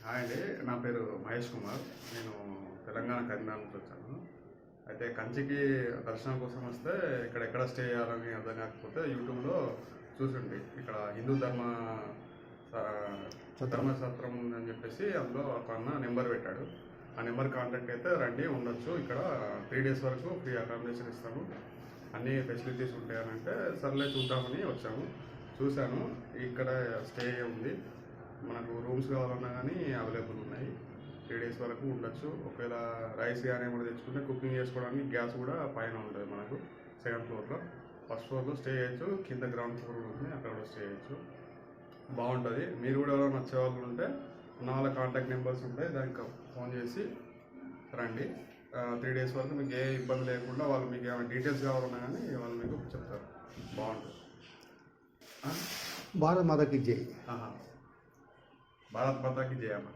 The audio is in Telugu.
హాయ్ అండి, నా పేరు మహేష్ కుమార్. నేను తెలంగాణ కరీంనగర్ నుంచి వచ్చాను. అయితే కంచికి దర్శనం కోసం వస్తే ఇక్కడ ఎక్కడ స్టే చేయాలని అర్థం కాకపోతే యూట్యూబ్లో చూసుండి ఇక్కడ హిందూ ధర్మశాస్త్రం ఉందని చెప్పేసి అందులో ఒక అన్న నెంబర్ పెట్టాడు. ఆ నెంబర్ కాంటాక్ట్ అయితే రండి, ఉండొచ్చు, ఇక్కడ 3 days వరకు ఫ్రీ అకామిడేషన్ ఇస్తాము, అన్ని ఫెసిలిటీస్ ఉంటాయని అంటే సర్లే చూద్దామని వచ్చాము. చూశాను, ఇక్కడ స్టే ఉంది, మనకు రూమ్స్ కావాలన్నా కానీ అవైలబుల్ ఉన్నాయి. 3 days వరకు ఉండొచ్చు. ఒకవేళ రైస్ కానీ ఏమైనా తెచ్చుకుంటే కుకింగ్ చేసుకోవడానికి గ్యాస్ కూడా పైన ఉంటుంది మనకు, 2nd floorలో. 1st floorలో స్టే చేయొచ్చు, కింద గ్రౌండ్ ఫ్లోర్ ఉంది, అక్కడ కూడా స్టే చేయొచ్చు. బాగుంటుంది. మీరు కూడా ఎవరైనా నచ్చే వాళ్ళు ఉంటే నా వాళ్ళ కాంటాక్ట్ నెంబర్స్ ఉంటాయి, దానికి ఫోన్ చేసి రండి. 3 days వరకు మీకు ఏ ఇబ్బంది లేకుండా వాళ్ళు మీకు ఏమైనా డీటెయిల్స్ కావాలన్నా కానీ వాళ్ళు మీకు చెప్తారు. బాగుంటుంది. భారత్ మాతాకి జై. భారత్ మాతాకి జై అన్న.